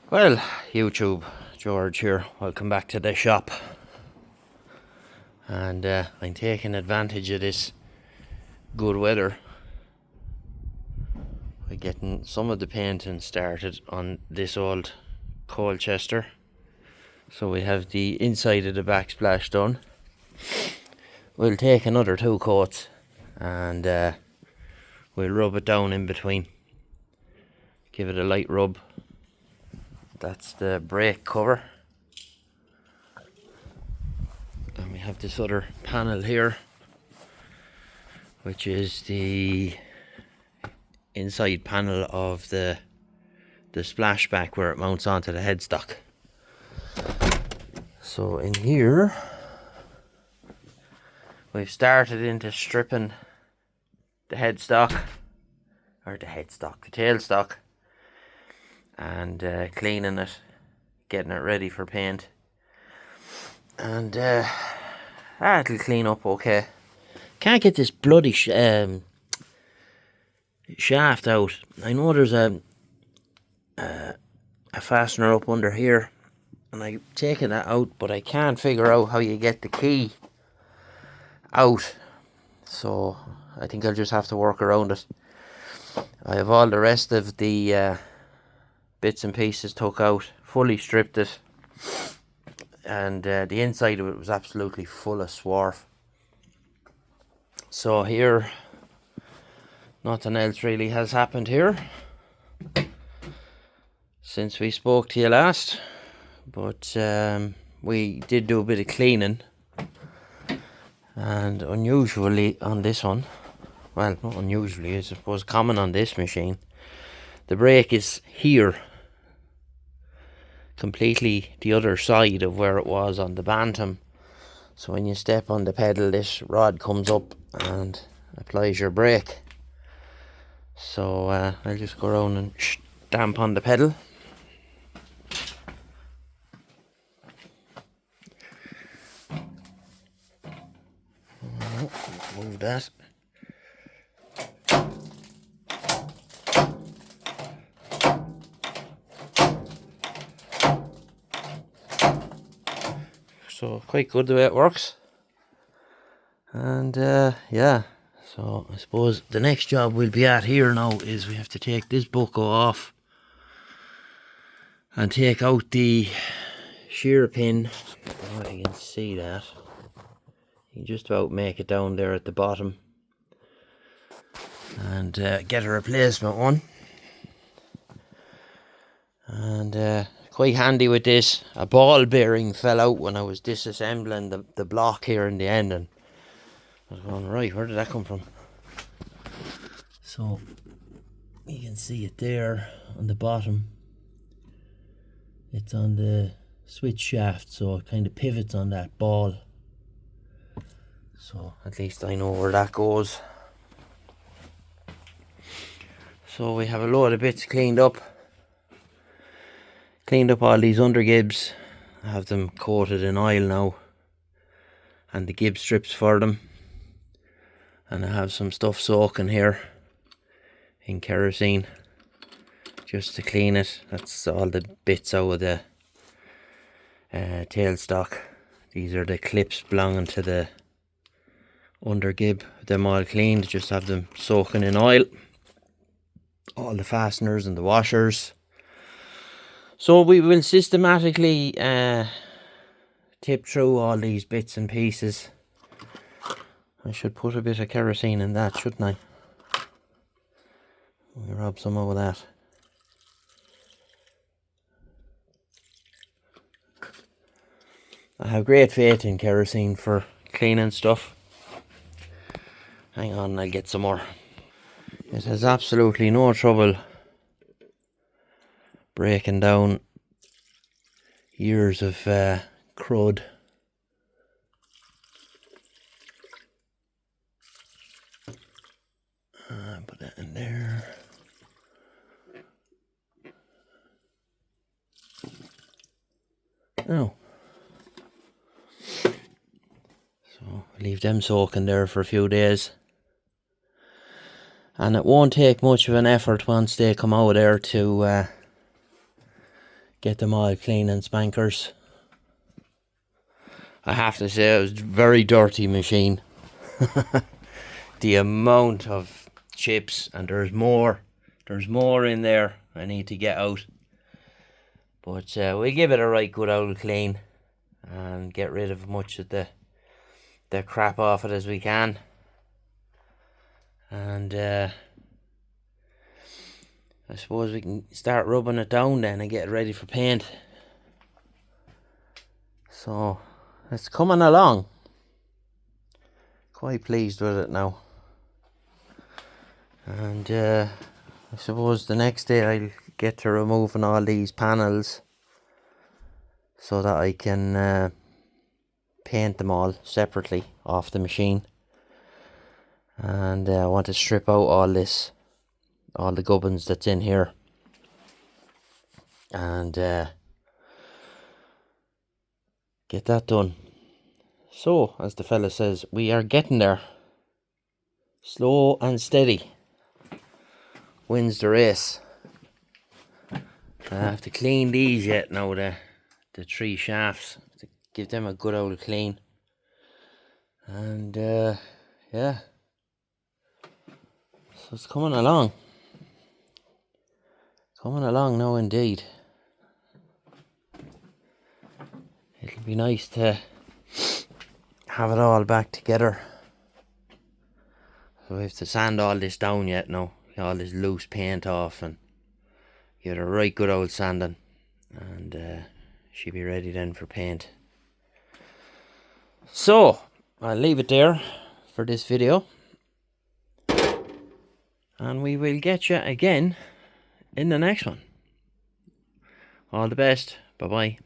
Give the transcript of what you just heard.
Well, YouTube, George here. Welcome back to the shop. And I'm taking advantage of this good weather by getting some of the painting started on this old Colchester. So we have the inside of the backsplash done. We'll take another 2 coats and we'll rub it down in between. Give it a light rub. That's the brake cover. And we have this other panel here, which is the inside panel of the splashback where it mounts onto the headstock. So in here we've started into stripping the headstock, or the tailstock, and cleaning it, getting it ready for paint, and that'll clean up okay. Can't get this bloody shaft out. I know there's a fastener up under here, and I've taken that out, but I can't figure out how you get the key out, so I think I'll just have to work around it. I have all the rest of the bits and pieces took out, fully stripped it, and the inside of it was absolutely full of swarf. So here, nothing else really has happened here since we spoke to you last, but we did do a bit of cleaning, and unusually on this one, well, not unusually, I suppose common on this machine, the brake is here, completely the other side of where it was on the Bantam. So when you step on the pedal, this rod comes up and applies your brake. So I'll just go around and stamp on the pedal. Move that. So quite good the way it works. And yeah, so I suppose the next job we'll be at here now is we have to take this bucko off and take out the shear pin. I don't know if you can see that. You can just about make it down there at the bottom, and get a replacement one. And quite handy with this. A ball bearing fell out when I was disassembling the block here in the end, and I was going, right, where did that come from? So you can see it there on the bottom. It's on the switch shaft, so it kind of pivots on that ball. So at least I know where that goes. So we have a load of bits cleaned up. Cleaned up all these undergibs. I have them coated in oil now, and the gib strips for them. And I have some stuff soaking here in kerosene just to clean it. That's all the bits out of the tailstock. These are the clips belonging to the undergib. Them all cleaned, just have them soaking in oil. All the fasteners and the washers. So we will systematically tip through all these bits and pieces. I should put a bit of kerosene in that, shouldn't I? We rub some of that. I have great faith in kerosene for cleaning stuff. Hang on, I'll get some more. It has absolutely no trouble breaking down years of crud. Put that in there. Oh. So leave them soaking there for a few days. And it won't take much of an effort once they come out there to get them all clean and spankers. I have to say it was a very dirty machine. The amount of chips, and there's more in there I need to get out. But we'll give it a right good old clean and get rid of much of the crap off it as we can. And I suppose we can start rubbing it down then and get it ready for paint. So it's coming along. Quite pleased with it now. And I suppose the next day I'll get to removing all these panels so that I can paint them all separately off the machine. And I want to strip out all the gubbins that's in here, and get that done. So, as the fella says, we are getting there. Slow and steady wins the race. I have to clean these yet now, the 3 shafts, to give them a good old clean. And yeah, so it's coming along now indeed. It'll be nice to have it all back together. So we have to sand all this down yet now, get all this loose paint off and get a right good old sanding, and she'll be ready then for paint. So I'll leave it there for this video, and we will get you again in the next one. All the best. Bye bye.